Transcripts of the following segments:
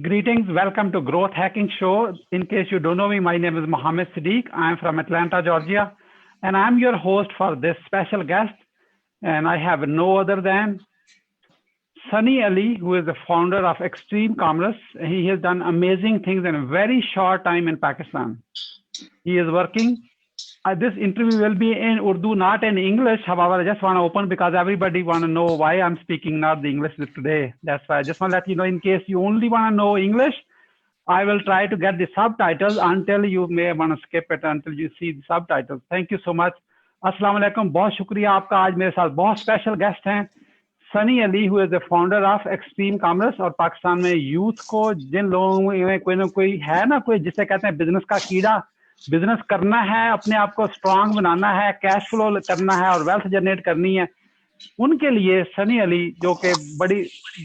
Greetings, welcome to Growth Hacking Show. In case you don't know me, my name is Mohammed Siddiq. I'm from Atlanta, Georgia, and I'm your host for this special guest. And I have no other than Sunny Ali, who is the founder of Extreme Commerce. He has done amazing things in a very short time in Pakistan. He is working. This interview will be in Urdu, not in English. However, I just want to open because everybody want to know why I'm speaking not the English today. That's why I just want to let you know, in case you only want to know English, I will try to get the subtitles until you may want to skip it until you see the subtitles. Thank you so much. Assalamu alaikum. बहुत शुक्रिया आपका आज मेरे साथ बहुत special guest हैं Sunny Ali, who is the founder of extreme commerce. और पाकिस्तान में यूथ को, जिन लोगों में कोई ना कोई है ना, कोई जिसे कहते हैं बिजनेस का कीड़ा, बिजनेस करना है, अपने आप को स्ट्रांग बनाना है, कैश फ्लो करना है और वेल्थ जनरेट करनी है, उनके लिए सनी अली जो कि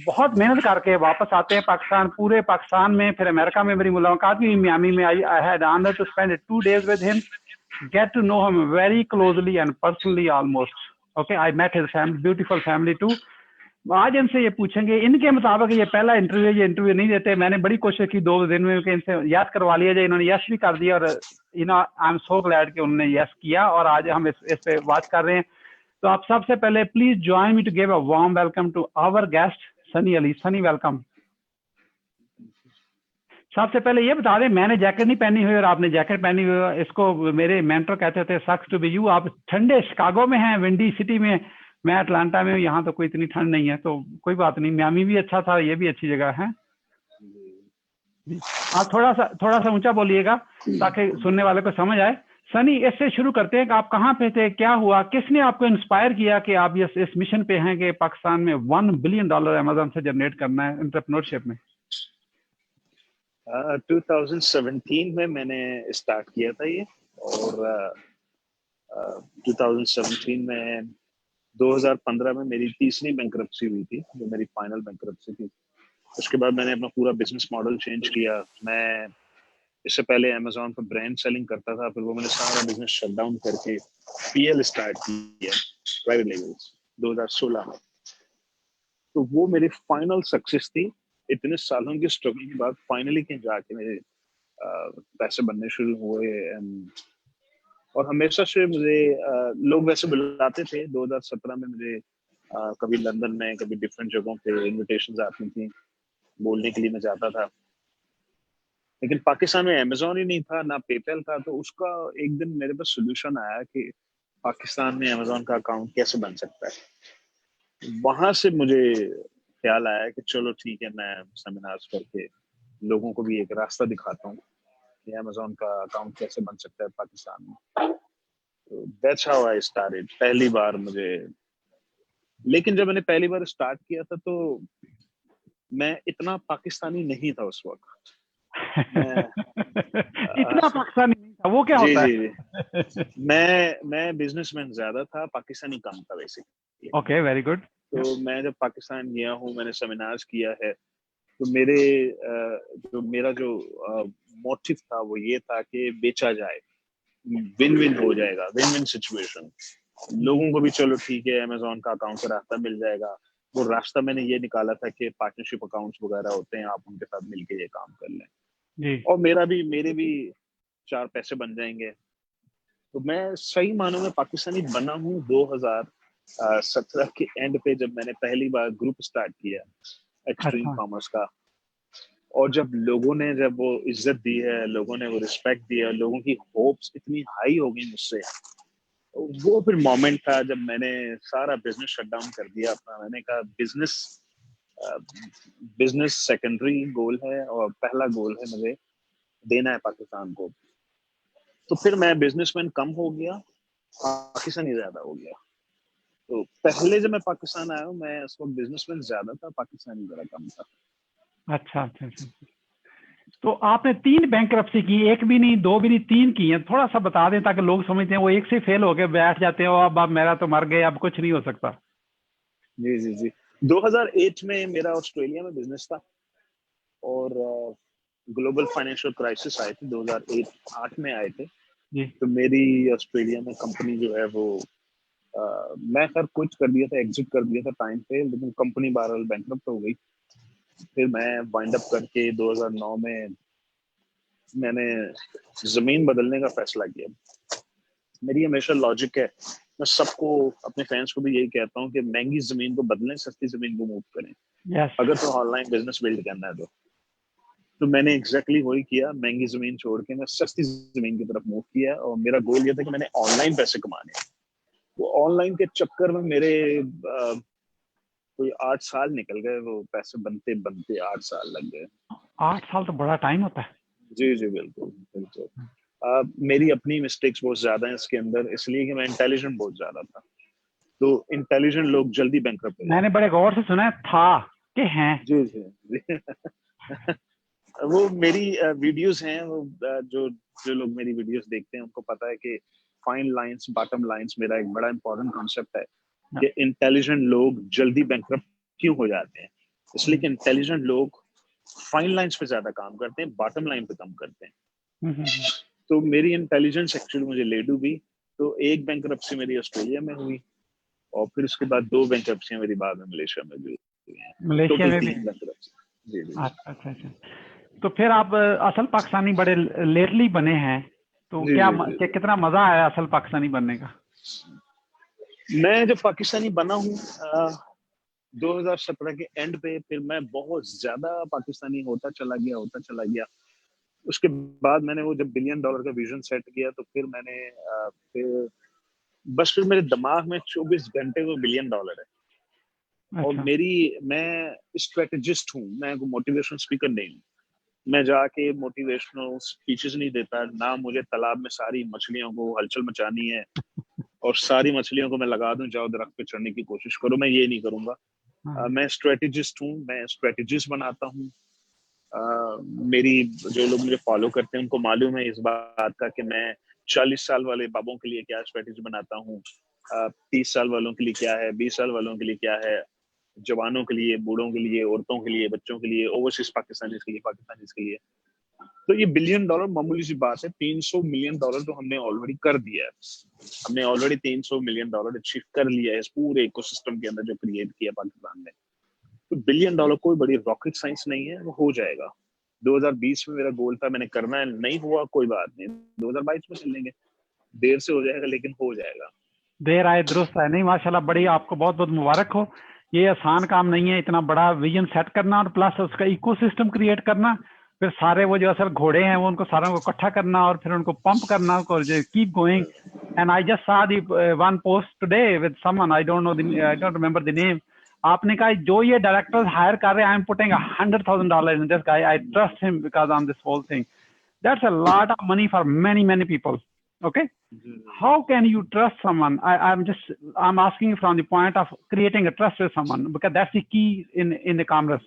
बहुत मेहनत करके वापस आते हैं पाकिस्तान, पूरे पाकिस्तान में, फिर अमेरिका में मेरी मुलाकात भी मियामी में। I had honour to spend 2 days with him, get to know him very closely and personally almost. Okay, I met his family, beautiful family too. आज इनसे ये पूछेंगे, इनके मुताबिक ये पहला इंटरव्यू, ये इंटरव्यू नहीं देते। मैंने बड़ी कोशिश की 2 दिन में कि इनसे यस करवा लिया जाए, इन्होंने यस भी कर दिया और आई एम सो ग्लैड कि उन्होंने यस किया और आज हम इस पे बात कर रहे हैं। तो आप सबसे पहले please join me to give a warm welcome to our guest Sunny Ali. Sunny, welcome. सबसे पहले ये बता दें, मैंने जैकेट नहीं पहनी हुई और आपने जैकेट पहनी हुई है। इसको मेरे मेंटर कहते थे सक्स टू बी यू। आप ठंडे शिकागो में हैं, विंडी सिटी में, मैं अटलांटा में हूँ। यहाँ तो कोई इतनी ठंड नहीं है, तो कोई बात नहीं। मियामी भी अच्छा था, ये भी अच्छी जगह है। आप थोड़ा सा ऊंचा बोलिएगा ताकि सुनने वाले को समझ आए। सनी, इससे शुरू करते हैं कि आप कहाँ पे थे, क्या हुआ, किसने आपको इंस्पायर किया कि आप इस मिशन पे हैं कि पाकिस्तान में $1 billion अमेज़न से जनरेट करना है एंटरप्रेन्योरशिप में? 2017 में मैंने स्टार्ट किया था ये, और 2017 में 2015 में मेरी तीसरी बैंकरप्सी हुई थी, जो मेरी फाइनल बैंकरप्सी थी। उसके बाद मैंने अपना पूरा बिजनेस मॉडल चेंज किया। मैं इससे पहले अमेज़न पर ब्रांड सेलिंग करता था, फिर वो मैंने सारा बिजनेस शट डाउन करके पीएल स्टार्ट किया, प्राइवेट लेबल्स, 2016 में। तो वो मेरी फाइनल सक्सेस थी। इतने सालों की स्ट्रगल के बाद फाइनली कहीं जाके मेरे पैसे बनने शुरू हुए। और हमेशा से मुझे लोग वैसे बुलाते थे। 2017 में मुझे कभी लंदन में, कभी डिफरेंट जगहों पे इनविटेशंस आती थी, बोलने के लिए मैं जाता था। लेकिन पाकिस्तान में अमेज़न ही नहीं था, ना पेपैल था। तो उसका एक दिन मेरे पास सोल्यूशन आया कि पाकिस्तान में अमेज़न का अकाउंट कैसे बन सकता है। वहां से मुझे ख्याल आया कि चलो ठीक है, मैं सेमिनार्स करके लोगों को भी एक रास्ता दिखाता हूँ कि अमेज़न का अकाउंट कैसे बन सकता है पाकिस्तान में। तो दैट्स हाउ आई स्टार्टेड पहली बार मुझे। लेकिन जब मैंने पहली बार स्टार्ट किया था तो मैं इतना पाकिस्तानी नहीं था उस वक्त। इतना पाकिस्तानी नहीं था, वो क्या होता है? मैं बिजनेसमैन ज्यादा था, पाकिस्तानी कम था बेसिकली। Okay, very good. तो मैं जब पाकिस्तान गया हूँ, मैंने सेमिनार्स किया है, तो मेरा जो मोटिव था वो ये था कि बेचा जाए, विन विन हो जाएगा, विन विन सिचुएशन। लोगों को भी चलो ठीक है, अमेज़न का अकाउंट का रास्ता मिल जाएगा। वो रास्ता मैंने ये निकाला था कि पार्टनरशिप अकाउंट्स वगैरह होते हैं, आप उनके साथ मिलके ये काम कर लें जी। और मेरे भी 4 पैसे बन जाएंगे। तो मैं सही मानों में पाकिस्तानी बना हूँ 2017 के एंड पे, जब मैंने पहली बार ग्रुप स्टार्ट किया एक्सट्रीम कॉमर्स का। और जब लोगों ने वो इज्जत दी है, लोगों ने वो रिस्पेक्ट दिया, लोगों की होप्स इतनी हाई हो गई मुझसे, वो फिर मोमेंट था जब मैंने सारा बिजनेस शट डाउन कर दिया अपना। मैंने कहा बिजनेस सेकेंडरी गोल है और पहला गोल है मुझे देना है पाकिस्तान को। तो फिर मैं बिजनेसमैन कम हो गया, पाकिस्तानी ज्यादा हो गया। तो पहले जब मैं पाकिस्तान आया हूँ, मैं उस वक्त बिजनेसमैन ज्यादा था, पाकिस्तानी जरा कम था। अच्छा। तो आपने 3 बैंकरप्सी की, 1 भी नहीं, 2 भी नहीं, 3 की हैं। थोड़ा सा बता दें ताकि लोग समझते हैं वो एक से फेल हो गए, बैठ जाते हैं, अब मेरा तो मर गए, अब कुछ नहीं हो सकता। जी 2008 में मेरा ऑस्ट्रेलिया में बिजनेस था और ग्लोबल फाइनेंशियल क्राइसिस आए थे, 2008 में आए थे जी। तो मेरी ऑस्ट्रेलिया में कंपनी जो है वो मैं क्विट कर दिया था, एग्जिट कर दिया था टाइम पे, लेकिन कंपनी बहरहाल बैंकरप्ट हो गई। फिर मैं वाइंड अप करके 2009 में मैंने जमीन बदलने का फैसला किया। मेरी हमेशा लॉजिक है, मैं सबको अपने फैंस को भी यही कहता हूँ कि महंगी जमीन को बदलें, सस्ती जमीन को मूव करें। Yes. अगर तो ऑनलाइन बिजनेस बिल्ड करना है तो मैंने एग्जैक्टली वही किया। महंगी जमीन छोड़ के मैं सस्ती जमीन की तरफ मूव किया और मेरा गोल ये था कि मैंने ऑनलाइन पैसे कमाने हैं। वो ऑनलाइन के चक्कर में मेरे कोई 8 साल निकल गए, वो पैसे बनते बनते 8 साल लग गए। 8 साल तो बड़ा टाइम होता है। जी जी बिल्कुल बिल्कुल। मेरी अपनी मिस्टेक्स बहुत ज्यादा हैं इसके अंदर, इसलिए कि मैं इंटेलिजेंट बहुत ज्यादा था। तो इंटेलिजेंट लोग जल्दी बैंकरप्ट हो जाते हैं। मैंने बड़े गौर से सुना है था कि हैं। जी जी वो मेरी वीडियोस हैं, वो जो जो लोग मेरी वीडियोस देखते हैं उनको पता है कि फाइन लाइंस बॉटम लाइंस मेरा एक बड़ा इंपॉर्टेंट कॉन्सेप्ट है कि इंटेलिजेंट लोग जल्दी बैंकरप्ट क्यों हो जाते हैं। इसलिए कि इंटेलिजेंट लोग फाइन लाइंस पे ज्यादा काम करते हैं, बॉटम लाइन पे कम करते हैं। तो मेरी इंटेलिजेंस एक्चुअली मुझे ले डूबी। तो एक बैंकरप्सी मेरी ऑस्ट्रेलिया में हुई और फिर उसके बाद 2 बैंकरप्सियां मेरी बाद में मलेशिया में भी हुई हैं। मलेशिया टोटल में भी। 3 बैंकरप्सी। जी जी। अच्छा अच्छा अच्छा। तो फिर आप असल पाकिस्तानी बड़े लेटली बने हैं, तो जी क्या जी जी। कितना मजा आया असल पाकिस्तानी बनने का? मैं जब पाकिस्तानी बना हूँ 2017 के एंड पे, फिर मैं बहुत ज्यादा पाकिस्तानी होता चला गया। उसके बाद मैंने वो जब $1 बिलियन का विजन सेट किया तो फिर मैंने फिर बस फिर मेरे दिमाग में 24 घंटे वो $1 बिलियन है। और अच्छा। मैं स्ट्रेटेजिस्ट हूँ, मैं मोटिवेशनल स्पीकर नहीं हूँ। मैं जाके मोटिवेशनल स्पीचेस नहीं देता, ना मुझे तालाब में सारी मछलियों को हलचल मचानी है और सारी मछलियों को मैं लगा दूं जाओ दरख्त पे चढ़ने की कोशिश करो, मैं ये नहीं करूंगा। मैं स्ट्रेटेजिस्ट हूँ, मैं स्ट्रेटेजिस्ट बनाता हूँ। मेरी जो लोग मुझे फॉलो करते हैं उनको मालूम है इस बात का कि मैं 40 साल वाले बाबों के लिए क्या स्ट्रेटेजी बनाता हूँ, 30 साल वालों के लिए क्या है, 20 साल वालों के लिए क्या है, जवानों के लिए, बूढ़ों के लिए, औरतों के लिए, बच्चों के लिए, ओवरसीज पाकिस्तानीज के लिए, पाकिस्तानीज के लिए। तो ये $1 बिलियन मामूली सी बात है। $300 मिलियन तो हमने ऑलरेडी कर दिया है। हमने ऑलरेडी $300 मिलियन अचीव कर लिया है इस पूरे इकोसिस्टम के अंदर जो क्रिएट किया पाकिस्तान ने। तो $1 बिलियन कोई बड़ी रॉकेट साइंस नहीं है, वो हो जाएगा। 2020 में मेरा गोल था, मैंने करना है, नहीं हुआ कोई बात नहीं, 2022 में कर लेंगे, देर से हो जाएगा लेकिन हो जाएगा। देर आए दुरुस्त है। नहीं, माशाल्लाह, बड़ी आपको बहुत बहुत मुबारक हो। ये आसान काम नहीं है, इतना बड़ा विजन सेट करना और प्लस उसका इकोसिस्टम क्रिएट करना, फिर सारे वो जो असल घोड़े हैं वो उनको सारों को इकट्ठा करना और फिर उनको पंप करना और keep going. And I just saw the one post today with someone, I don't remember the name. आपने कहा जो ये डायरेक्टर्स हायर कर रहे हैं, I am putting $100,000 in this guy, I trust him because on this whole thing. That's a lot of money for many people. Okay. How can you trust someone? I'm asking from the point of creating a trust with someone, because that's the key in the commerce.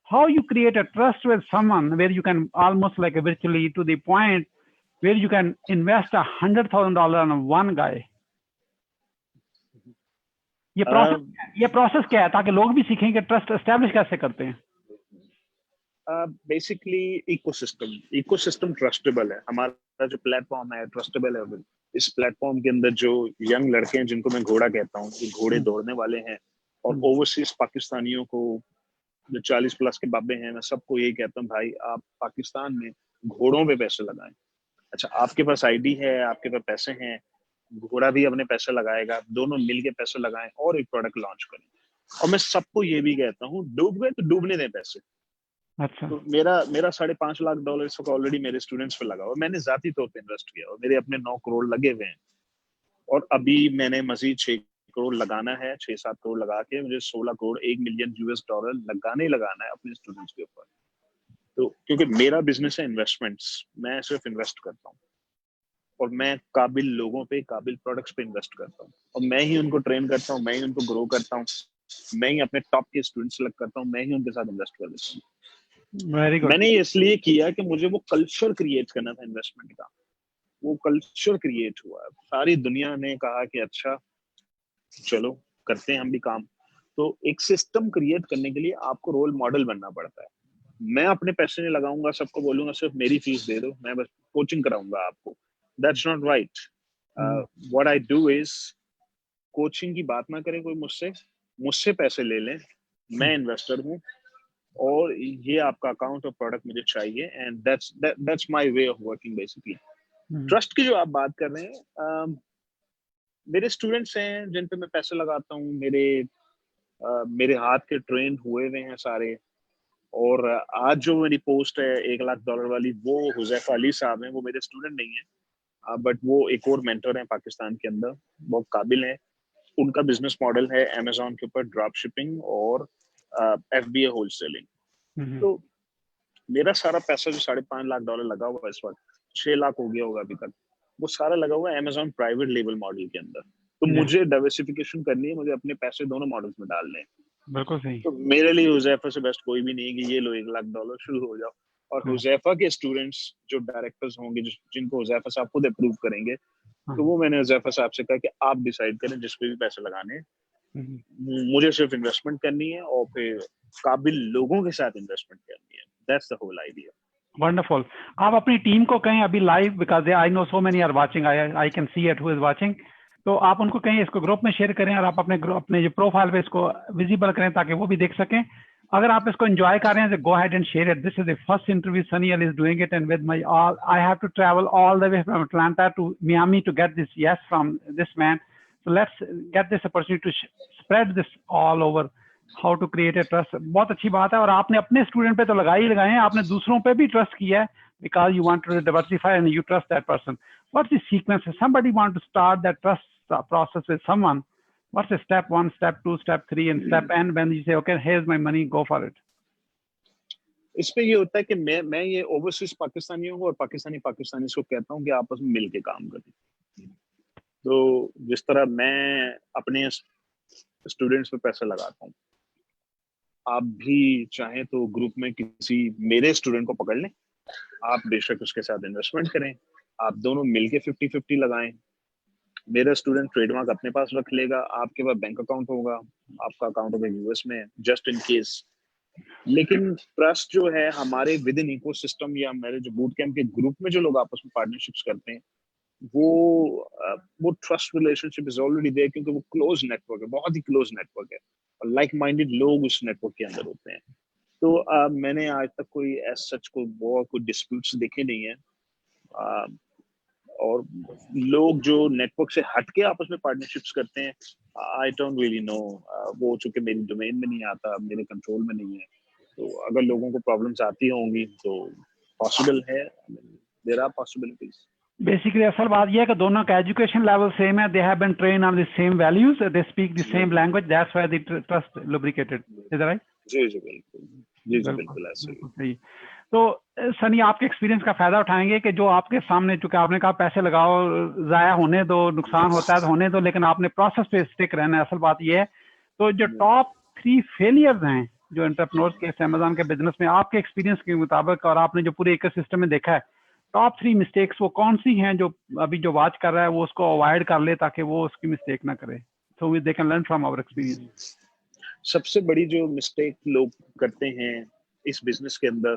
How you create a trust with someone where you can almost like virtually to the point where you can invest $100,000 on one guy. ये process क्या है ताकि लोग भी सीखें कि trust establish कैसे करते हैं? बेसिकली इकोसिस्टम ट्रस्टेबल है। हमारा जो प्लेटफॉर्म है ट्रस्टेबल है। इस प्लेटफॉर्म के अंदर जो यंग लड़के हैं जिनको मैं घोड़ा कहता हूँ, ये घोड़े दौड़ने वाले हैं, और ओवरसीज पाकिस्तानियों को जो 40 प्लस के बाबे हैं, मैं सबको यही कहता हूँ, भाई आप पाकिस्तान में घोड़ों पे पैसे लगाएं। अच्छा, आपके पास आईडी है, आपके पास पैसे हैं, घोड़ा भी अपने पैसे लगाएगा, दोनों मिलके पैसे लगाएं और एक प्रोडक्ट लॉन्च करें। और मैं सबको ये भी कहता हूँ, डूब गए तो डूबने दें पैसे। अच्छा। तो मेरा $5.5 लाख ऑलरेडी मेरे स्टूडेंट्स पे लगा हुआ, मैंने जाती तौर पे इन्वेस्ट किया और मेरे अपने 9 करोड़ लगे हुए हैं। और अभी मैंने मजीद 6 करोड़ लगाना है, 6-7 करोड़ लगा के मुझे 16 करोड़ $1 मिलियन लगाना है अपने स्टूडेंट्स के ऊपर। तो क्योंकि मेरा बिजनेस है इन्वेस्टमेंट्स, मैं सिर्फ इन्वेस्ट करता हूँ और मैं काबिल लोगों पे, काबिल प्रोडक्ट्स पे इन्वेस्ट करता हूँ और मैं ही उनको ट्रेन करता हूँ, मैं ही उनको ग्रो करता हूँ, मैं ही अपने टॉप के स्टूडेंट सेलेक्ट करता हूँ, मैं ही उनके साथ इन्वेस्ट कर देता हूँ। Very good. मैंने इसलिए किया कि मुझे वो कल्चर क्रिएट करना था इन्वेस्टमेंट का। वो कल्चर क्रिएट हुआ, सारी दुनिया ने कहा कि अच्छा चलो करते हैं हम भी काम। तो एक सिस्टम क्रिएट करने के लिए आपको रोल मॉडल बनना पड़ता है। मैं अपने पैसे नहीं लगाऊंगा, सबको बोलूंगा सिर्फ मेरी फीस दे दो, मैं बस कोचिंग कराऊंगा आपको, that's not right. What I do is, coaching की बात ना करें कोई मुझसे पैसे ले लें, मैं इन्वेस्टर हूँ, اور یہ آپ کا اکاؤنٹ اور پروڈکٹ مجھے چاہیے, and that's my way of working basically. Trust کی جو آپ بات کر رہے ہیں, میرے اسٹوڈینٹس ہیں جن پہ میں پیسے لگاتا ہوں, میرے ہاتھ کے ٹرین ہوئے ہوئے ہیں سارے. اور آج جو میری پوسٹ ہے $1,00,000 والی, وہ حذیفہ علی صاحب ہیں, وہ میرے اسٹوڈنٹ نہیں ہیں, بٹ وہ ایک اور مینٹر ہیں پاکستان کے اندر, بہت قابل ہیں. ان کا بزنس ماڈل ہے امیزون کے اوپر ڈراپ شپنگ اور FBA ہول سیلنگ. تو میرا سارا پیسہ جو $5.5 لگا ہوا ہے اس وقت, 6 لاکھ ہو گیا ہوگا ابھی تک, وہ سارا لگا ہوا ہے امیزون پرائیویٹ لیبل ماڈل کے اندر. تو مجھے ڈائیورسفیکیشن کرنی ہے, مجھے اپنے پیسے دونوں ماڈلز میں ڈالنے ہیں. بالکل صحیح. تو میرے لیے حذیفہ سے بیسٹ کوئی بھی نہیں کہ یہ لو $1,00,000 شروع ہو جاؤ. اور حذیفہ کے اسٹوڈنٹس جو ڈائریکٹرز ہوں گے, جن کو حذیفہ صاحب خود اپروو کریں گے, تو وہ میں نے حذیفہ صاحب سے کہا کہ آپ ڈیسائیڈ کریں جس پہ بھی پیسے لگانے ہیں, مجھے صرف انویسٹمنٹ کرنی ہے اور پھر قابل لوگوں کے ساتھ انویسٹمنٹ کرنی ہے. That's the whole idea. Wonderful. آپ اپنی ٹیم کو کہیں ابھی live, because I know so many are watching, I can see it who is watching, تو آپ ان کو کہیں اس کو گروپ میں شیئر کریں اور آپ اپنے جو پروفائل پہ اس کو ویزیبل کریں تاکہ وہ بھی دیکھ سکیں. اگر آپ اس کو انجوائے کر رہے ہیں, go ahead and share it. This is the first interview Sunny Ali is doing it, and with my all I have to travel all the way from Atlanta to Miami to get this yes from this man. So let's get this opportunity to spread this all over how to create a trust. بہت اچھی بات ہے, اور آپ نے اپنے student پہ تو لگائی لگائے ہیں, آپ نے دوسروں پہ بھی ٹرسٹ کیا ہے because you want to diversify and you trust that person. What's the sequence? If somebody want to start that trust process with someone, what's the step 1, step 2, step 3 and step n when you say okay, here's my money, go for it? اس پہ یہ ہوتا ہے کہ میں یہ overseas پاکستانیوں کو اور پاکستانی کو کہتا ہوں کہ آپس میں مل کے کام کریں. تو جس طرح میں اپنے اسٹوڈینٹس پہ پیسہ لگاتا ہوں, آپ بھی چاہیں تو گروپ میں کسی میرے اسٹوڈنٹ کو پکڑ لیں, آپ بے شک اس کے ساتھ انویسٹمنٹ کریں, آپ دونوں مل کے 50-50 لگائیں. میرا اسٹوڈنٹ ٹریڈ مارک اپنے پاس رکھ لے گا, آپ کے پاس بینک اکاؤنٹ ہوگا, آپ کا اکاؤنٹ ہوگا US میں جسٹ ان کیس. لیکن ٹرسٹ جو ہے ہمارے ود ان ایکو سسٹم یا میرے جو بوٹ کیمپ کے گروپ میں جو لوگ آپس میں پارٹنرشپس کرتے ہیں, وہ trust relation ship is already there, کیونکہ وہ کلوز نیٹ ورک ہے, بہت ہی کلوز نیٹ ورک ہے, اور لائک مائنڈیڈ لوگ اس نیٹ ورک کے اندر ہوتے ہیں. تو میں نے آج تک کوئی ایز سچ کوئی ڈسپیوٹس دیکھے نہیں ہیں. اور لوگ جو نیٹ ورک سے ہٹ کے آپس میں پارٹنرشپس کرتے ہیں, آئی ڈونٹ ریئلی نو, وہ چونکہ میری ڈومین میں نہیں آتا, میرے کنٹرول میں نہیں ہے. تو اگر لوگوں کو پرابلمس آتی ہوں گی تو پاسبل ہے, دیر آر پاسبلٹیز. بیسیکلی اصل بات یہ ہے کہ دونوں کا ایجوکیشن لیول سیم ہے, they have been train on the same values, they speak the same language, that's why the trust lubricated. Is right? جی بالکل, جی بالکل ایسے ہی. صحیح. تو سنی آپ کے ایکسپیرینس کا فائدہ اٹھائیں گے کہ جو آپ کے سامنے, چونکہ آپ نے کہا پیسے لگاؤ, ضائع ہونے دو, نقصان ہوتا ہے تو ہونے دو, لیکن آپ نے پروسیس پہ اسٹک رہنا ہے, اصل بات یہ ہے. تو جو ٹاپ 3 فیلئرز ہیں جو انٹرپرینورز کے امیزون کے بزنس میں آپ کے ایکسپیرینس کے مطابق, اور آپ نے جو پورے ایکو سسٹم میں دیکھا ہے, ٹاپ 3 مسٹیکس وہ کون سی ہیں جو ابھی جو واچ کر رہا ہے وہ اس کو اوائڈ کر لے تاکہ وہ اس کی مسٹیک نہ کرے, so they can learn from our experience. سب سے بڑی جو مسٹیک لوگ کرتے ہیں اس بزنس کے اندر,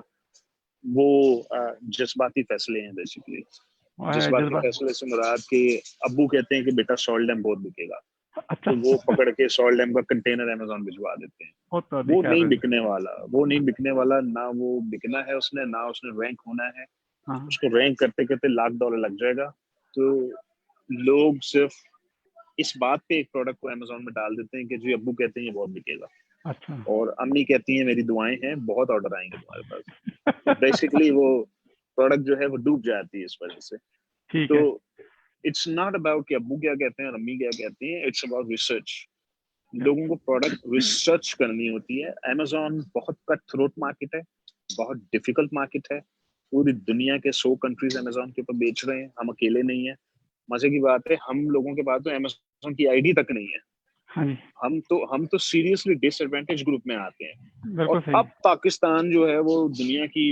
وہ جذباتی فیصلے ہیں. بیسیکلی جذباتی فیصلے سے مراد کہ ابو کہتے ہیں کہ بیٹا سالٹ ڈیم بہت بکے گا, تو وہ پکڑ کے سالٹ ڈیم کا کنٹینر امیزون بھجوا دیتے ہیں. وہ نہیں بکنے والا, نہ وہ بکنا ہے اس نے, نہ اس نے رینک ہونا ہے. اس کو رینک کرتے کرتے $1,00,000 لگ جائے گا. تو لوگ صرف اس بات پہ ایک پروڈکٹ کو امیزون میں ڈال دیتے ہیں کہ جی ابو کہتے ہیں یہ بہت بکے گا, اور امی کہتی ہیں میری دعائیں ہیں, بہت آرڈر آئیں گے تمہارے پاس. بیسیکلی وہ پروڈکٹ جو ہے وہ ڈوب جاتی ہے اس وجہ سے. تو اٹس ناٹ اباؤٹ کہ ابو کیا کہتے ہیں اور امی کیا کہتی ہیں, اٹس اباؤٹ ریسرچ. لوگوں کو پروڈکٹ ریسرچ کرنی ہوتی ہے. امیزون بہت کٹ تھروٹ مارکیٹ ہے, بہت ڈیفیکلٹ مارکیٹ ہے. پوری دنیا کے 100 کنٹریز امیزون کے اوپر بیچ رہے ہیں, ہم اکیلے نہیں ہیں. مزے کی بات ہے ہم لوگوں کے پاس تو امیزون کی ID تک نہیں ہے. ہم تو سیریسلی ڈس ایڈوانٹیج گروپ میں آتے ہیں. اور اب پاکستان جو ہے وہ دنیا کی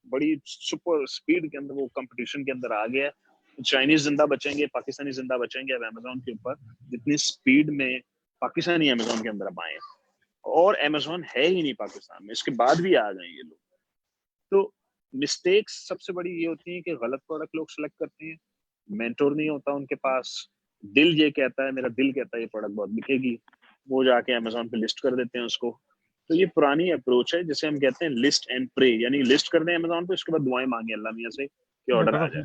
بڑی سپر سپیڈ کے اندر وہ کمپٹیشن کے اندر آ گیا ہے. چائنیز زندہ بچیں گے, پاکستانی زندہ بچیں گے اب امیزون کے اوپر, جتنی سپیڈ میں پاکستانی امیزون کے اندر اب آئے ہیں. اور امیزون ہے ہی نہیں پاکستان میں, اس کے بعد بھی آ گئے یہ لوگ. تو مسٹیکس سب سے بڑی یہ ہوتی ہیں کہ غلط پروڈکٹ لوگ سلیکٹ کرتے ہیں, مینٹور نہیں ہوتا ان کے پاس, دل یہ کہتا ہے, میرا دل کہتا ہے یہ پروڈکٹ بہت بکے گی, وہ جا کے امیزون پہ لسٹ کر دیتے ہیں اس کو. تو یہ پرانی اپروچ ہے جسے ہم کہتے ہیں لسٹ اینڈ پرے, یعنی لسٹ کر دیں Amazon پہ, اس کے بعد دعائیں مانگیں اللہ میاں سے کہ آرڈر آ جائے.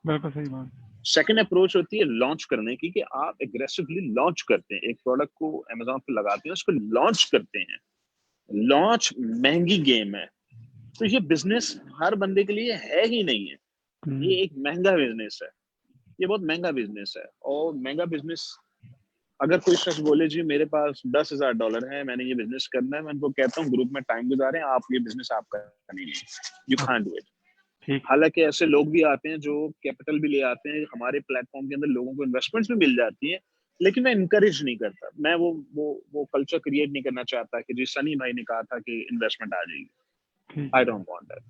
بالکل صحیح بات. سیکنڈ اپروچ ہوتی ہے لانچ کرنے کی, کہ آپ اگریسولی لانچ کرتے ہیں ایک پروڈکٹ کو, Amazon پہ لگاتے ہیں, اس کو لانچ کرتے ہیں. لانچ مہنگی گیم ہے, تو یہ بزنس ہر بندے کے لیے ہے ہی نہیں ہے. یہ ایک مہنگا بزنس ہے, یہ بہت مہنگا بزنس ہے. اور مہنگا بزنس اگر کوئی شخص بولے جی میرے پاس $10,000 ہے, میں نے یہ بزنس کرنا ہے, میں ان کو کہتا ہوں گروپ میں ٹائم گزاریں, آپ یہ بزنس آپ کا نہیں ہے, یو کانٹ ڈو اٹ. حالانکہ ایسے لوگ بھی آتے ہیں جو کیپٹل بھی لے آتے ہیں ہمارے پلیٹ فارم کے اندر, لوگوں کو انویسٹمنٹس بھی مل جاتی ہیں, لیکن میں انکریج نہیں کرتا. میں وہ کلچر کریٹ نہیں کرنا چاہتا کہ جی سنی بھائی نے کہا تھا کہ انویسٹمنٹ آ جائے گی. I don't want that.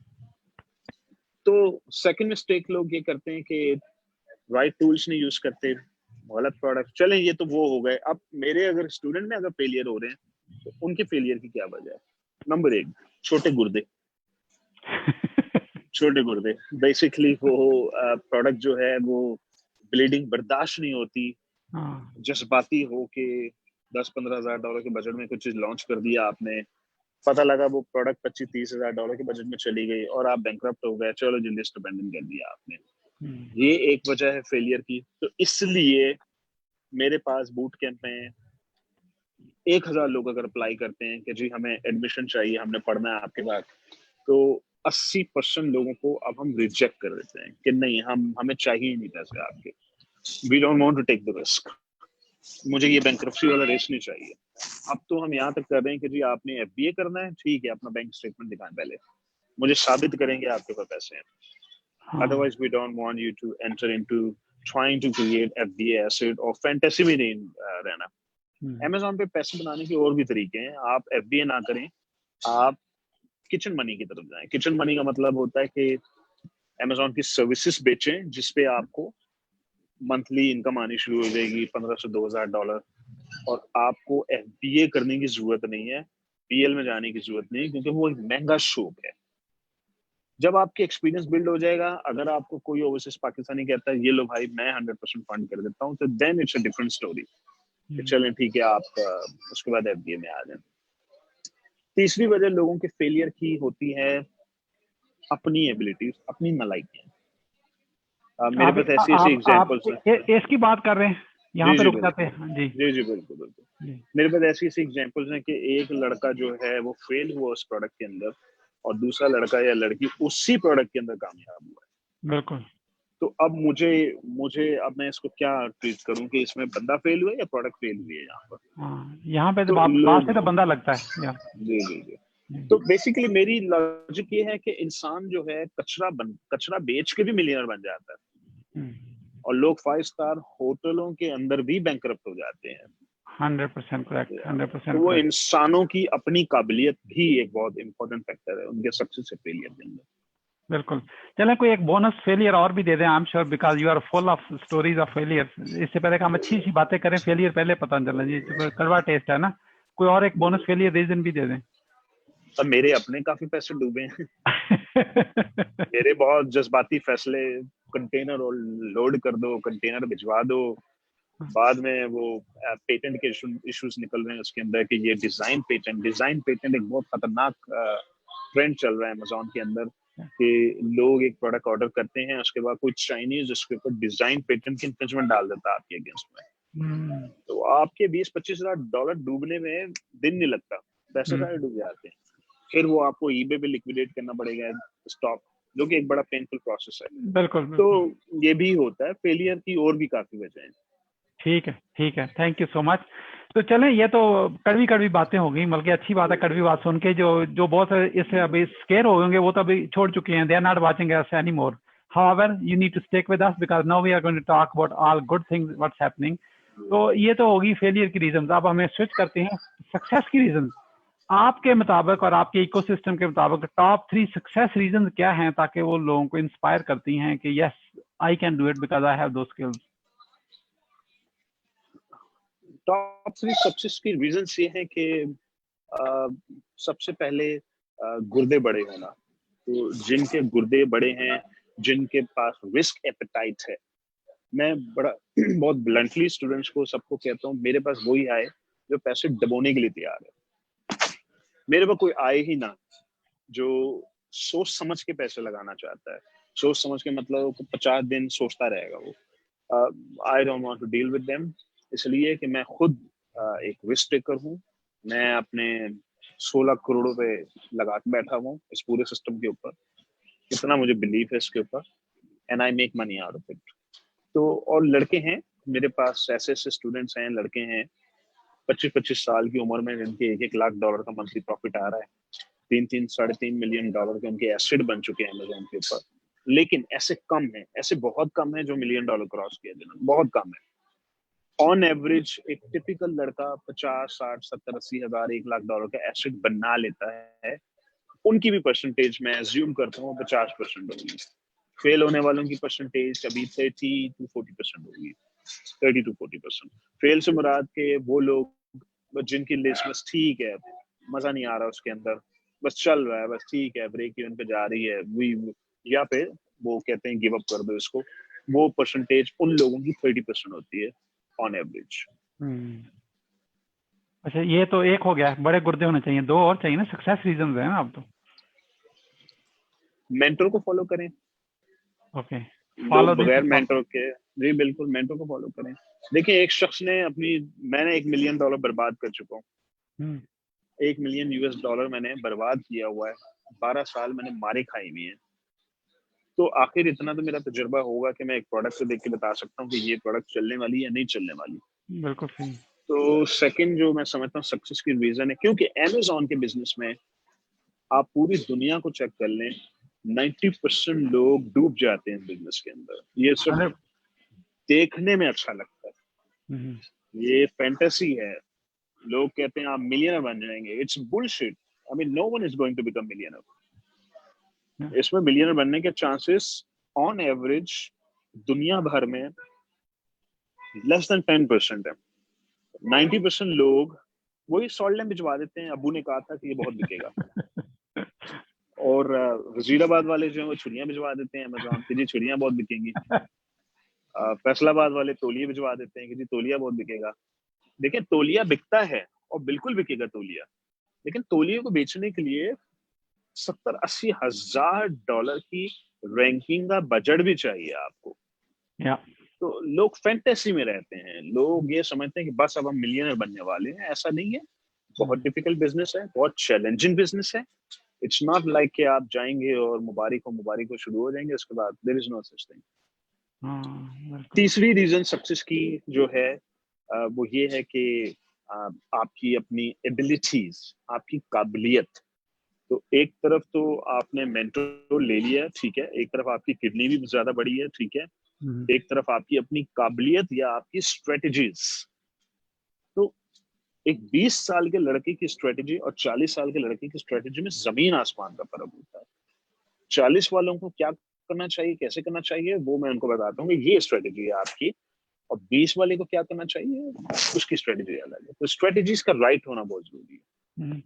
تو سیکنڈ مسٹیک لوگ یہ کرتے ہیں کہ رائٹ ٹولس نہیں یوز کرتے, غلط پروڈکٹ. چلیں یہ تو وہ ہو گئے. اب میرے اگر اسٹوڈنٹ میں اگر فیلئر ہو رہے ہیں تو ان کے فیلئر کی کیا وجہ ہے؟ نمبر 1, چھوٹے گردے. چھوٹے گردے بیسکلی وہ پروڈکٹ جو ہے وہ بلیڈنگ برداشت نہیں ہوتی. جذباتی ہو کے $10,000-15,000 کے بجٹ میں کچھ چیز لانچ کر دیا آپ نے, پتہ لگا وہ پروڈکٹ $25,000-30,000 کے بجٹ میں چلی گئی اور آپ بینکرپٹ ہو گئے, چلو جی لسٹ ابینڈن کر دیا آپ نے. یہ ایک وجہ ہے فیلئر کی. تو اس لیے میرے پاس بوٹ کیمپ میں 1,000 لوگ اگر اپلائی کرتے ہیں کہ جی ہمیں ایڈمیشن چاہیے, ہم نے پڑھنا ہے آپ کے بعد, تو 80% لوگوں کو اب ہم ریجیکٹ کر دیتے ہیں کہ نہیں, ہمیں چاہیے نہیں پیسے آپ کے, we don't want to take the risk, مجھے یہ بینکرپسی والا ریسک نہیں چاہیے. اب تو ہم یہاں تک کر رہے ہیں کہ جی آپ نے FBA کرنا ہے, ٹھیک ہے, اپنا بینک اسٹیٹمنٹ دکھائیں, پہلے مجھے ثابت کریں گے آپ کے پاس پیسے ہیں. Otherwise we don't want you to enter into trying to create FBA asset اور فینٹیسی بھی نہیں رہنا. Amazon پہ پیسے بنانے کے اور بھی طریقے ہیں. آپ FBA نہ کریں, آپ کچن منی کی طرف جائیں. کچن منی کا مطلب ہوتا ہے کہ Amazon کی سروسز بیچیں جس پہ آپ کو منتھلی انکم آنی شروع ہو جائے گی $1,500 سے $2,000, اور آپ کو FBA کرنے کی ضرورت نہیں ہے, PL میں جانے کی ضرورت نہیں, کیونکہ وہ ایک مہنگا شوق ہے. جب آپ کے ایکسپیرینس بلڈ ہو جائے گا, اگر آپ کو کوئی اوورسیز پاکستانی کہتا ہے یہ لو بھائی میں 100% فنڈ کر دیتا ہوں, تو دین اٹس اے ڈفرنٹ اسٹوری. چلیں ٹھیک ہے, آپ اس کے بعد FBA میں آ جائیں. تیسری وجہ لوگوں کے فیلئر کی ہوتی ہے اپنی ایبلٹیز, اپنی نالائکیاں. میرے پاس ایسی ایسی ایگزامپلس ہیں. اس کی بات کر رہے ہیں, یہاں پہ رک جاتے ہیں. جی بالکل. میرے پاس ایسی ایسی ایگزامپلس ہیں کہ ایک لڑکا جو ہے وہ فیل ہوا اس پروڈکٹ کے اندر, اور دوسرا لڑکا یا لڑکی اسی پروڈکٹ کے اندر کامیاب ہوا ہے. بالکل. تو اب مجھے اب میں اس کو کیا ٹریٹ کروں کہ اس میں بندہ فیل ہوا ہے یا پروڈکٹ فیل ہوئی ہے یہاں پر؟ یہاں پہ بات سے تو بندہ لگتا ہے. جی. تو بیسیکلی میری لاجک یہ ہے کہ انسان جو ہے کچرا بیچ کے بھی ملینئر بن جاتا ہے, اور لوگ 5 اسٹار ہوٹلوں کے اندر بھی بینکرپٹ ہو جاتے ہیں. 100% کریکٹ. 100% تو وہ انسانوں کی اپنی قابلیت بھی ایک بہت امپورٹنٹ فیکٹر ہے ان کے سکسیس سے فیلئر کے اندر. بالکل. چلیں کوئی ایک بونس فیلئر اور بھی دے دیں. I am sure because you are full of stories of failure. اس سے پہلے کہ ہم اچھی باتیں کریں, فیلئر پہلے پتہ چلنا جی, کڑوا ٹیسٹ ہے نا. کوئی اور ایک بونس فیلئر ریزن بھی دے دیں. اب میرے اپنے کافی پیسے ڈوبے ہیں. میرے بہت جذباتی فیصلے, کنٹینر لوڈ کر دو, کنٹینر بھجوا دو, بعد میں وہ پیٹنٹ کے ایشوز نکل رہے ہیں اس کے اندر کہ یہ ڈیزائن پیٹنٹ ایک بہت خطرناک ٹرینڈ چل رہا ہے Amazon کے اندر, کہ لوگ ایک پروڈکٹ آرڈر کرتے ہیں, اس کے بعد کوئی چائنیز اس کے اوپر ڈیزائن پیٹنٹ کی انفرنچمنٹ ڈال دیتا ہے آپ کے اگینسٹ میں. تو آپ کے $20,000-25,000 ڈوبنے میں دن نہیں لگتا, پیسے سارے ڈوب جاتے ہیں. پھر وہ آپ کو eBay پہ لکویڈیٹ کرنا پڑے گا اسٹاک, جو کہ ایک بڑا پینفل پروسیس ہے. بالکل. تو یہ بھی ہوتا ہے. فیلئر کی اور بھی کافی وجہ ہیں. ٹھیک ہے, تھینک یو سو مچ. تو چلیں, یہ تو کڑوی باتیں ہو گئی, بلکہ اچھی بات ہے کڑوی بات سن کے. جو بہت اس سے ابھی اسکیئر ہو گئے وہ تو ابھی چھوڑ چکے ہیں. They are not watching this anymore. However, you need to stick with us because now we are going to talk about all good things what's happening. تو یہ تو ہوگی فیلئر کی ریزنز. اب ہمیں سوئچ کرتے ہیں سکسیس کی ریزنز. آپ کے مطابق اور آپ کے ایکو سسٹم کے مطابق ٹاپ 3 سکسیس ریزنز کیا ہیں, تاکہ وہ لوگوں کو انسپائر کرتی ہیں کہ yes I can do it because I have those skills. Top 3 success کی ریزنز یہ ہیں کہ سب سے پہلے گردے بڑے ہونا. تو جن کے گردے بڑے ہیں, جن کے پاس رسک ایپیٹائٹ ہے, میں بہت بلنٹلی اسٹوڈنٹس کو سب کو کہتا ہوں میرے پاس وہی آئے جو پیسے ڈبونے کے لیے تیار ہے. मेरे पास कोई आए ही ना जो सोच समझ के पैसे लगाना चाहता है। सोच समझ के मतलब 50 दिन सोचता रहेगा वो। I don't want to deal with them, इसलिए कि मैं खुद एक रिस्क टेकर हूँ। मैं अपने 16 करोड़ रुपए लगा के बैठा हूँ इस पूरे सिस्टम के ऊपर, इतना मुझे बिलीव है इसके ऊपर, and I make money out of it. तो और लड़के हैं मेरे पास, ऐसे ऐसे स्टूडेंट्स हैं, लड़के हैं 25-25 साल की उम्र में जिनके $1-1 लाख का मंथली प्रॉफिट आ रहा है, 3-3 साढ़े 3 मिलियन डॉलर के उनके एसेट बन चुके हैं अमेजोन के ऊपर। लेकिन ऐसे कम है, ऐसे बहुत कम है जो $1 मिलियन क्रॉस किया, जिन्होंने, बहुत कम है। ऑन एवरेज एक टिपिकल लड़का 50-60-70-80 हज़ार $1 लाख का एसेट बना लेता है। उनकी भी परसेंटेज मैं एज्यूम करता हूँ 50% होगी। फेल होने वालों की परसेंटेज अभी 30-40% होगी, 30-40%। फेल से मुराद के वो लोग जिनकी लिस्ट बस ठीक है, मजा नहीं आ रहा उसके अंदर, बस चल रहा है, बस ठीक है, ब्रेक इवन पे जा रही है, या पे वो कहते हैं गिव अप कर दो इसको, वो परसेंटेज उन लोगों की 30% होती है ऑन एवरेज। अच्छा, ये तो एक हो गया, बड़े गुर्दे होने चाहिए, दो और चाहिए ना, सक्सेस रीजंस है ना अब तो। मेंटर को फॉलो करें। ओके, लोग फॉलो बगैर मेंटर के, जी बिल्कुल मेंटर को फॉलो करें। देखिए एक शख्स ने मैंने $1 मिलियन बर्बाद कर चुका हूँ। $1 मिलियन मैंने बर्बाद किया हुआ है, 12 साल मैंने मारे खाई हुई है। तो आखिर इतना तो मेरा तजुर्बा होगा कि मैं एक प्रोडक्ट से देख के बता सकता हूँ कि ये प्रोडक्ट चलने वाली है या नहीं चलने वाली। बिल्कुल सही। तो सेकंड जो मैं समझता हूँ सक्सेस की रीजन है, क्योंकि अमेजोन के बिजनेस में आप पूरी दुनिया को चेक कर लें, 90% लोग डूब जाते हैं बिजनेस के अंदर। ये सब देखने में अच्छा लगता है, ये फैंटेसी है। लोग कहते हैं आप मिलियनर बन जाएंगे, it's bullshit. I mean no one is going to become millionaire. इसमें मिलियनर बनने के चांसेस ऑन एवरेज दुनिया भर में लेस देन 10% है। 90% लोग वही सॉल्ट लैम्प भिजवा देते हैं, अबू ने कहा था कि ये बहुत बिकेगा। और वजीराबाद वाले जो है वो छुरियां भिजवा देते हैं अमेजोन की, जी छुरियां बहुत बिकेंगी। फैसलाबाद वाले तौलिया भिजवा देते हैं कि जी तौलिया बहुत बिकेगा। देखिए तौलिया बिकता है और बिल्कुल बिकेगा तौलिया, लेकिन तौलिया को बेचने के लिए 70-80 हज़ार डॉलर की रैंकिंग का बजट भी चाहिए आपको। तो लोग फैंटेसी में रहते हैं, लोग ये समझते हैं कि बस अब हम मिलियनर बनने वाले हैं। ऐसा नहीं है, बहुत डिफिकल्ट बिजनेस है, बहुत चैलेंजिंग बिजनेस है। इट्स नॉट लाइक कि आप जाएंगे और मुबारक हो शुरू हो जाएंगे, उसके बाद there is no such thing. तीसरी रीजन सक्सेस की जो है वो ये है कि आपकी अपनी एबिलिटीज, आपकी काबिलियत। तो एक तरफ तो आपने मेंटर ले लिया, ठीक है, एक तरफ आपकी किडनी भी ज्यादा बड़ी है, ठीक है, एक तरफ आपकी अपनी काबिलियत या आपकी स्ट्रेटजीज। तो एक 20 साल के लड़के की स्ट्रेटजी और 40 साल के लड़के की स्ट्रेटजी में जमीन आसमान का फर्क होता है। 40 वालों को क्या करना चाहिए, कैसे करना चाहिए, वो मैं उनको बताता हूँ कि ये स्ट्रेटजी है आपकी, और 20 वाले को क्या करना चाहिए, उसकी स्ट्रेटजी अलग है। तो स्ट्रेटजीज का राइट होना बहुत जरूरी है।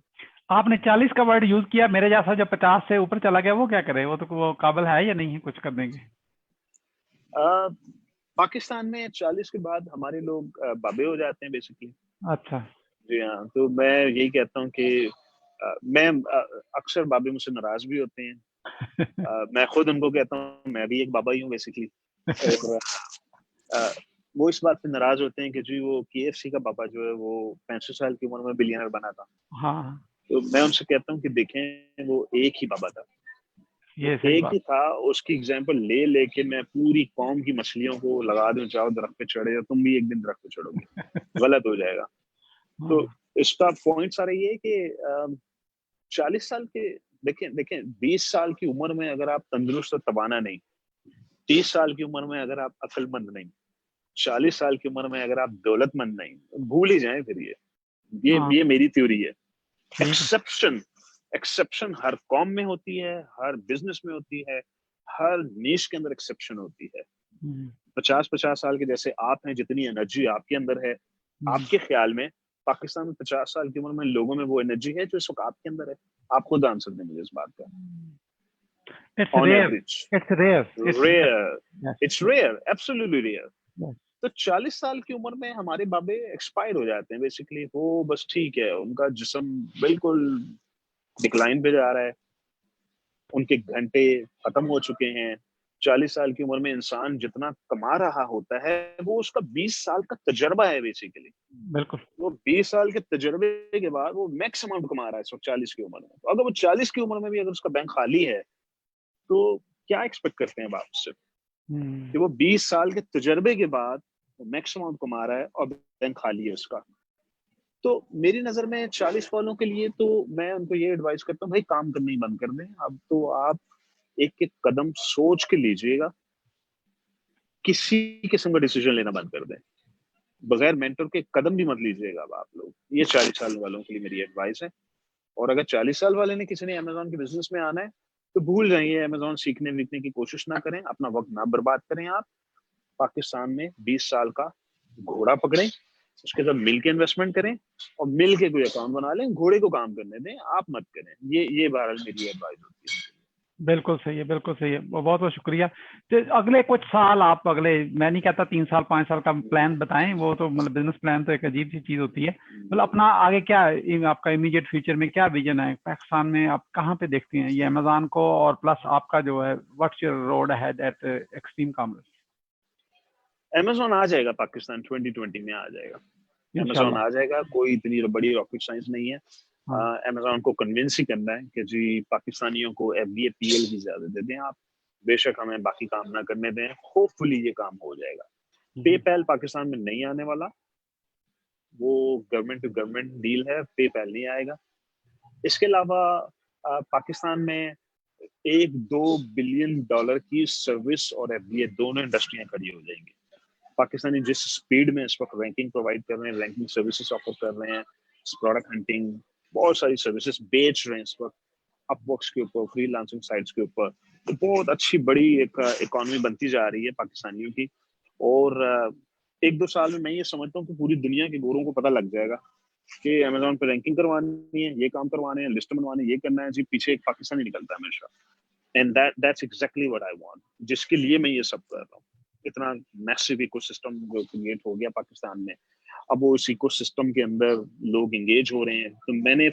आपने 40 का वर्ड यूज किया, मेरे जैसा जब 50 से ऊपर चला गया वो क्या करे, वो तो वो काबिल है या नहीं है कुछ करने के? पाकिस्तान में 40 के बाद हमारे लोग बाबे हो जाते हैं बेसिकली। अच्छा, जी हाँ, तो मैं यही कहता हूँ कि मैं अक्सर बाबे मुझसे नाराज भी होते हैं। मैं खुद उनको कहता हूँ मैं भी एक बाबा ही हूँ बेसिकली। और वो इस बात पे नाराज होते हैं कि जी वो KFC का बाबा जो है वो 65 साल की उम्र में बिलियनर बना था। हाँ, तो मैं उनसे कहता हूँ कि देखें वो एक ही बाबा था, ये सही एक बात। ही था। उसकी एग्जांपल ले लेके मैं पूरी कौम की मछलियों को लगा दूं, चाहो दरख्त पे चढ़े, तुम भी एक दिन दरख्त पे चढ़ोगे, गलत हो जाएगा। तो इसका पॉइंट सारा ये है कि 40 साल के, देखें 20 साल की उम्र में अगर आप तंदुरुस्त और तबाना नहीं, 30 साल की उम्र में अगर आप अक्लमंद नहीं, 40 साल की उम्र में अगर आप दौलतमंद नहीं, भूल ही जाए फिर ये मेरी थ्योरी है। एक्सेप्शन हर कॉम में होती है, हर बिजनेस में होती है, हर नीश के अंदर एक्सेप्शन होती है। 50 साल के जैसे आप हैं, जितनी एनर्जी आपके अंदर है, आपके ख्याल में पाकिस्तान में 50 साल की उम्र में लोगों में वो एनर्जी है जो इस वक्त आपके अंदर है? आप खुद आंसर दें मुझे इस बात का। On average it's rare, absolutely rare. तो 40 साल की उम्र में हमारे बाबे एक्सपायर हो जाते हैं बेसिकली। वो बस ठीक है, उनका जिस्म बिल्कुल डिक्लाइन पे जा रहा है, उनके घंटे खत्म हो चुके हैं। 40 साल की उम्र में इंसान जितना कमा रहा होता है वो उसका 20 साल का तजर्बा है बेसिकली। बिल्कुल। वो 20 साल के तजर्बे के बाद वो मैक्स अमाउंट कमा रहा है इस वक्त 40 की उम्र में। तो अगर वो 40 की उम्र में भी अगर उसका बैंक खाली है तो क्या एक्सपेक्ट करते हैं आप उससे कि वो 20 साल के तजर्बे के बाद वो मैक्स अमाउंट कमा रहा है और बैंक खाली है उसका। तो मेरी नजर में 40 वालों के लिए तो मैं उनको ये एडवाइस करता हूँ, भाई काम करना ही बंद कर दें। अब तो आप एक एक कदम सोच के लीजिएगा, किसी किस्म का डिसीजन लेना बंद कर दें, बगैर मेंटर के कदम भी मत लीजिएगा अब आप लोग। ये 40 साल वालों के लिए मेरी एडवाइस है। और अगर 40 साल वाले ने किसी ने अमेजोन के बिजनेस में आना है तो भूल जाइए, अमेजोन सीखने वीखने की कोशिश ना करें, अपना वक्त ना बर्बाद करें। आप पाकिस्तान में 20 साल का घोड़ा पकड़ें, उसके साथ मिल के इन्वेस्टमेंट करें और मिल के कोई अकाउंट बना लें, घोड़े को काम करने दें, आप मत करें। ये बहरहाल मेरी एडवाइस होती है। बिल्कुल सही है, बिल्कुल सही है। बहुत बहुत शुक्रिया। तो अगले कुछ साल आप, अगले, मैं नहीं कहता 3 साल 5 साल का प्लान बताएं, वो तो मतलब बिजनेस प्लान तो एक अजीब सी चीज होती है। मतलब अपना आगे क्या आपका इमीडिएट फ्यूचर में क्या विजन है पाकिस्तान में, आप कहाँ पे देखते हैं ये अमेजोन को, और प्लस आपका जो है what's your road ahead at extreme commerce? Amazon आ जाएगा पाकिस्तान 2020 में आ जाएगा। अमेजोन इंशाल्लाह। आ जाएगा, कोई इतनी बड़ी रॉकेट साइंस नहीं है। हाँ। अमेजोन को कन्विंस ही करना है कि जी पाकिस्तानियों को FBA PL की ज्यादा दे दें आप, बेशक हमें बाकी काम ना करने दें, होपफुली ये काम हो जाएगा। पेपैल पाकिस्तान में नहीं आने वाला, वो गवर्नमेंट टू गवर्नमेंट डील है, पेपैल नहीं आएगा। इसके अलावा पाकिस्तान में $1-2 बिलियन की सर्विस और FBA दोनों इंडस्ट्रियां खड़ी हो जाएंगी। पाकिस्तानी जिस स्पीड में इस वक्त रैंकिंग प्रोवाइड कर रहे हैं, रैंकिंग सर्विसेज ऑफर कर रहे हैं, प्रोडक्ट हंटिंग, बहुत सारी सर्विसेज बेच रहे हैं इस वक्त अपवर्क्स के ऊपर, फ्रीलांसिंग साइट्स के ऊपर। तो बहुत अच्छी बड़ी एक इकोनॉमी बनती जा रही है पाकिस्तानियों की। और 1-2 साल में मैं ये समझता हूँ कि पूरी दुनिया के गोरों को पता लग जाएगा कि अमेजोन पे रैंकिंग करवानी है, ये काम करवाने हैं, लिस्ट बनवाने, ये करना है जी, पीछे एक पाकिस्तानी निकलता है हमेशा। And that's exactly what I want, जिसके लिए मैं ये सब कर रहा हूँ। इतना मैसिव इकोसिस्टम जो क्रिएट हो गया पाकिस्तान में, अब वो इस इकोसिस्टम के अंदर लोग एंगेज हो रहे हैं। तो मैंने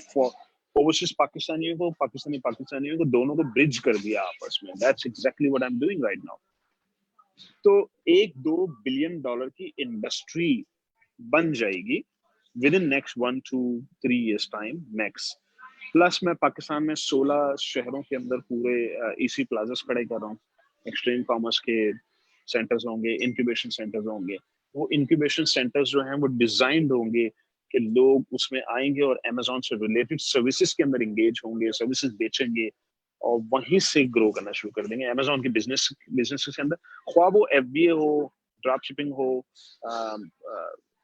ओवरसीज पाकिस्तानियों को, पाकिस्तानियों को दोनों को ब्रिज कर दिया आपस में। That's exactly what I am doing right now. तो $1-2 बिलियन की इंडस्ट्री बन जाएगी with in next 1-2-3 years time max. Plus मैं पाकिस्तान में 16 शहरों के अंदर पूरे EC प्लाजास खड़े कर रहा हूँ। एक्सट्रीम कॉमर्स के सेंटर्स होंगे, इंक्यूबेशन सेंटर्स होंगे। वो इंक्यूबेशन सेंटर्स जो हैं वो डिजाइंड होंगे कि लोग उसमें आएंगे और अमेजोन से रिलेटेड सर्विसेज के अंदर एंगेज होंगे, सर्विसेज बेचेंगे और वहीं से ग्रो करना शुरू कर देंगे अमेजोन के बिजनेस के अंदर। ख्वाह वो FBA हो, ड्रॉप शिपिंग हो,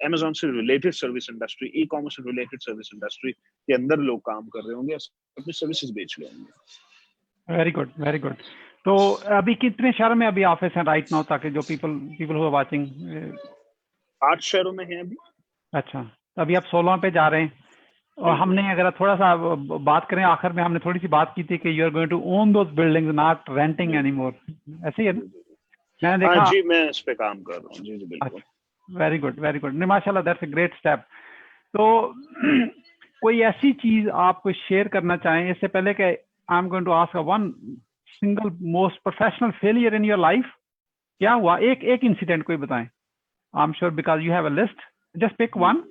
अमेजोन से related service industry, e commerce से रिलेटेड सर्विस इंडस्ट्री के अंदर लोग काम कर रहे होंगे, अपनी सर्विसेज बेच रहे होंगे। Very good, very good. तो अभी कितने शहर में अभी ऑफिस है राइट नाउ, ताकि जो पीपल हु आर वाचिंग? 8 शहरों में है अभी। अच्छा, तो अभी आप 16 पे जा रहे हैं। और हमने अगर थोड़ा सा बात करें, आखिर में हमने थोड़ी सी बात की थी कि you are going to own those buildings, not renting anymore, ऐसे ही है ना? मैंने देखा। हाँ जी, मैं इस पे काम कर रहा हूँ। जी जी बिल्कुल। Very good, very good. माशाल्लाह, दैट्स अ ग्रेट स्टेप। तो कोई ऐसी चीज आप कुछ शेयर करना चाहें इससे पहले कि I am going to ask one single most professional failure in your life? क्या हुआ, एक इंसिडेंट कोई बताएं। I am sure because you have a list, just pick one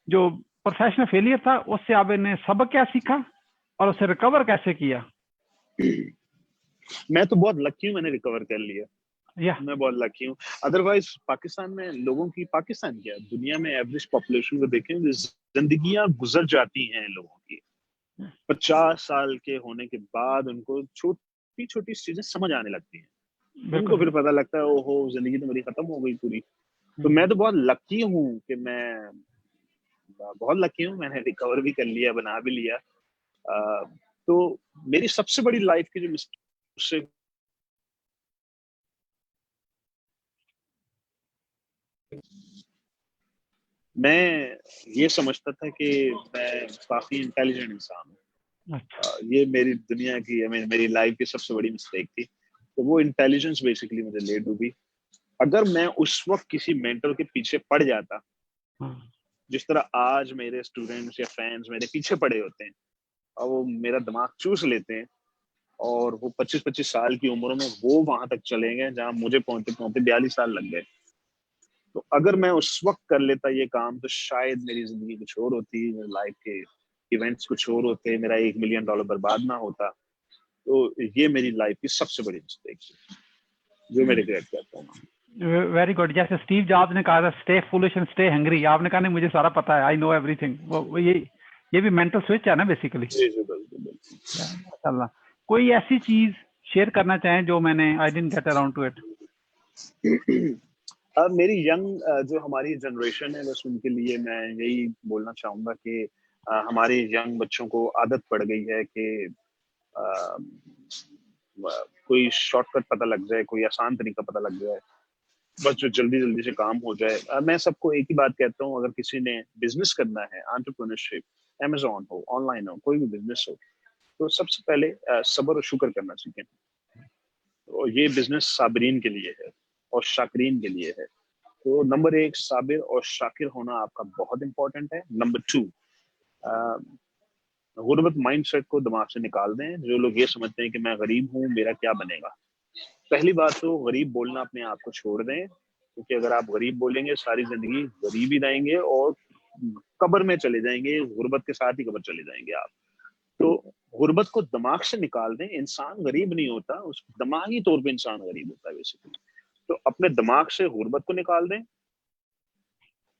जो प्रोफेशनल फेलियर था, उससे आपने सबक क्या सीखा और उससे रिकवर कैसे किया? मैं तो बहुत लकी हूँ, मैंने रिकवर कर लिया। मैं बहुत लकी हूँ। अदरवाइज पाकिस्तान में लोगों की, पाकिस्तान क्या दुनिया में एवरेज पॉपुलेशन को देखें, जिंदगियां गुजर जाती हैं लोगों की। 50 साल के होने के बाद उनको छोटी छोटी चीजें समझ आने लगती हैं। उनको फिर पता लगता है ओहो जिंदगी तो मेरी खत्म हो गई पूरी। तो मैं तो बहुत लकी हूँ कि मैं बहुत लकी हूँ, मैंने रिकवर भी कर लिया, बना भी लिया। तो मेरी सबसे बड़ी लाइफ की जो मिस्टेक मैं ये समझता था कि मैं काफी इंटेलिजेंट इंसान हूँ। ये मेरी दुनिया की, मेरी लाइफ की सबसे बड़ी मिस्टेक थी। तो वो इंटेलिजेंस बेसिकली मुझे ले डूबी। अगर मैं उस वक्त किसी मेंटर के पीछे पड़ जाता, जिस तरह आज मेरे स्टूडेंट्स या फैंस मेरे पीछे पड़े होते हैं, और वो मेरा दिमाग चूस लेते हैं, और वो 25-25 साल की उम्र में वो वहां तक चले गए जहां मुझे पहुंचते पहुंचते 42 साल लग गए। तो अगर मैं उस वक्त कर लेता ये काम तो शायद मेरी जिंदगी कुछ और होती, मेरी लाइफ के इवेंट्स कुछ और होते, मेरा $1 मिलियन बर्बाद ना होता। तो ये मेरी लाइफ की सबसे बड़ी मिस्टेक है जो मैं रिग्रेट करता हूँ। Very good. जैसे स्टीव जॉब्स ने कहा था stay foolish and stay hungry, आपने कहा नहीं मुझे सारा पता है, आई नो एवरीथिंग। वो ये भी मेंटल स्विच है ना बेसिकली। माशाल्लाह। कोई ऐसी चीज शेयर करना चाहें जो मैंने I didn't get around two it? अब मेरी यंग जो हमारी जनरेशन है बस उनके लिए मैं यही बोलना चाहूंगा कि हमारे यंग बच्चों को आदत पड़ गई है कि कोई शॉर्टकट पता लग जाए, कोई आसान तरीका पता लग जाए, बस जो जल्दी जल्दी से काम हो जाए। मैं सबको एक ही बात कहता हूँ, अगर किसी ने बिजनेस करना है, एंटरप्रेन्योरशिप, अमेज़न हो, ऑनलाइन हो, कोई भी बिजनेस हो, तो सबसे पहले सब्र और शुक्र करना सीखें। तो ये बिजनेस साबरीन के लिए है और शाकिरीन के लिए है। तो नंबर 1 साबिर और शाकिर होना आपका बहुत इंपॉर्टेंट है। नंबर 2 गुर्बत माइंडसेट को दिमाग से निकाल दें। जो लोग ये समझते हैं कि मैं गरीब हूँ, मेरा क्या बनेगा, पहली बात तो गरीब बोलना अपने आप को छोड़ दें, क्योंकि अगर आप गरीब बोलेंगे सारी जिंदगी गरीब ही रहेंगे और कब्र में चले जाएंगे, गुर्बत के साथ ही कब्र चले जाएंगे आप। तो गुर्बत को दिमाग से निकाल दें। इंसान गरीब नहीं होता, उस दिमागी तौर पे इंसान गरीब होता है बेसिकली। तो अपने दिमाग से गुर्बत को निकाल दें,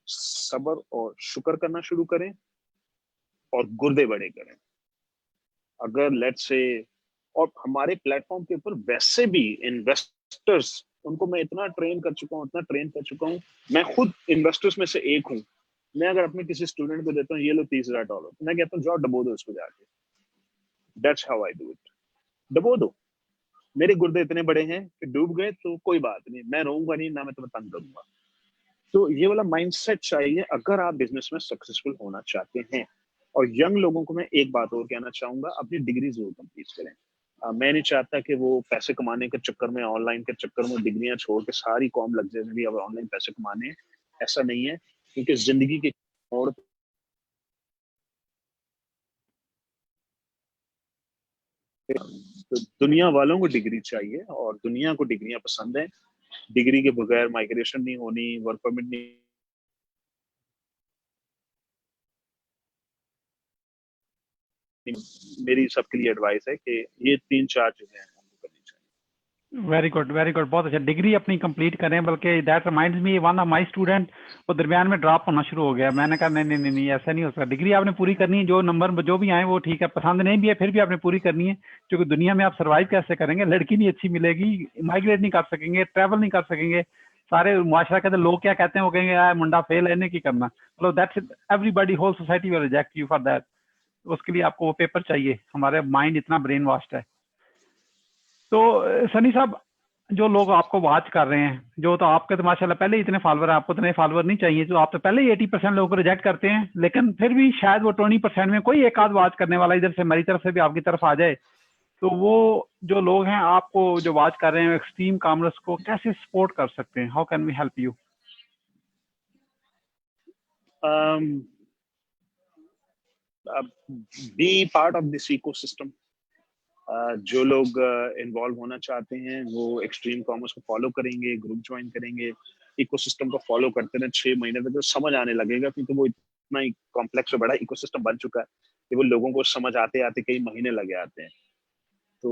सब्र और शुक्र करना शुरू करें और गुर्दे बड़े करें। अगर लेट्स से, और हमारे प्लेटफॉर्म के ऊपर वैसे भी इन्वेस्टर्स, उनको मैं इतना ट्रेन कर चुका हूँ, मैं खुद इन्वेस्टर्स में से एक हूँ। मैं अगर अपने किसी स्टूडेंट को देता हूँ ये लो $30,000, तो मैं कहता हूँ जाओ डबो दो उसको जाके। That's how I do it. डबो दो। मेरे गुर्दे इतने बड़े हैं कि डूब गए तो कोई बात नहीं, मैं रोऊंगा नहीं, ना मैं तुम्हें तंग करूंगा। तो ये वाला माइंडसेट चाहिए अगर आप बिजनेस में सक्सेसफुल होना चाहते हैं। और यंग लोगों को मैं एक बात और कहना चाहूंगा, अपनी डिग्री जरूर कंप्लीट करें। मैं नहीं चाहता कि वो पैसे कमाने के चक्कर में, ऑनलाइन के चक्कर में डिग्रियां छोड़ के सारी कॉम लग जाए अब ऑनलाइन पैसे कमाने। ऐसा नहीं है, क्योंकि जिंदगी के मोड़ तो दुनिया वालों को डिग्री चाहिए और दुनिया को डिग्रियां पसंद है। डिग्री के बगैर माइग्रेशन नहीं होनी, वर्क परमिट नहीं। मेरी सबके लिए एडवाइस है कि ये 3-4 चीजें हमको करनी चाहिए। Very good, very good. बहुत अच्छा। डिग्री अपनी कंप्लीट करें। बल्कि that reminds me, one of my student वो दरमियान में ड्रॉप होना शुरू हो गया। मैंने कहा नहीं, ऐसा नहीं हो सकता। डिग्री आपने पूरी करनी है, जो नंबर जो भी आए वो ठीक है, पसंद नहीं भी है फिर भी आपने पूरी करनी है, क्योंकि दुनिया में आप सर्वाइव कैसे करेंगे? लड़की नहीं अच्छी मिलेगी, माइग्रेट नहीं कर सकेंगे, ट्रैवल नहीं कर सकेंगे, सारे मुआशरा कहते हैं, लोग क्या कहते हैं, वो कहेंगे यार मुंडा फेल है, इन्हें की करना। मतलब that's everybody, whole society will reject you for that. उसके लिए आपको वो पेपर चाहिए। हमारे माइंड इतना ब्रेन वॉश्ड है। तो सनी साहब, जो लोग आपको वॉच कर रहे हैं, जो तो आपके तो माशाल्लाह पहले ही इतने फॉलोअर हैं, आपको इतने फॉलोअर नहीं चाहिए, जो आप तो पहले ही 80% लोगों को रिजेक्ट करते हैं, लेकिन फिर भी शायद वो 20% में कोई एक आध वॉच करने वाला इधर से मेरी तरफ से भी आपकी तरफ आ जाए, तो वो जो लोग हैं आपको जो वॉच कर रहे हैं एक्सट्रीम कॉमर्स को कैसे सपोर्ट कर सकते हैं? How can we help you? Be part of this ecosystem. जो लोग इन्वॉल्व होना चाहते हैं वो एक्सट्रीम कॉमर्स को फॉलो करेंगे, ग्रुप ज्वाइन करेंगे, इकोसिस्टम को फॉलो करते रहे 6 महीने तक, तो समझ आने लगेगा, क्योंकि वो इतना ही कॉम्प्लेक्स और बड़ा इकोसिस्टम बन चुका है कि वो लोगों को समझ आते आते कई महीने लगे आते हैं। तो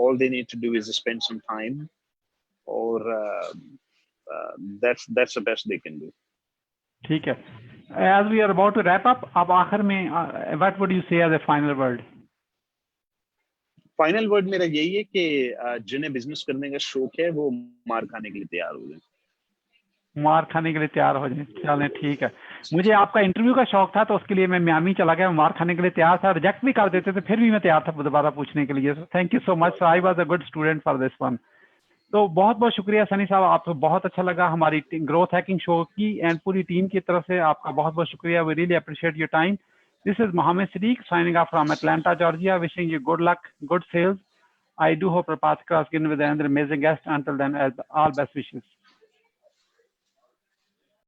all they need to do is spend some time, और that's the best they can do. ठीक है। As we are about to wrap up, अब आखिर में what would you say as a final word? Final word मेरा यही है कि जिन्हें बिजनेस करने का शौक है वो मार खाने के लिए तैयार हो जाए। मार खाने के लिए तैयार हो जाए। चलें ठीक है। मुझे आपका इंटरव्यू का शौक था तो उसके लिए मैं मियामी चला गया, मार खाने के लिए तैयार था, रिजेक्ट भी कर देते थे फिर भी मैं तैयार था दोबारा पूछने के लिए। Thank you so much, I was a good student for this one. तो बहुत बहुत शुक्रिया सनी साहब, आपको बहुत अच्छा लगा हमारी ग्रोथ हैकिंग शो की एंड पूरी टीम की तरफ से आपका बहुत बहुत शुक्रिया। We really appreciate your time. This is Mohammad Siddique signing off from Atlanta, Georgia, wishing you good luck, good sales. I do hope our path cross again with another amazing guest. Until then, all best wishes.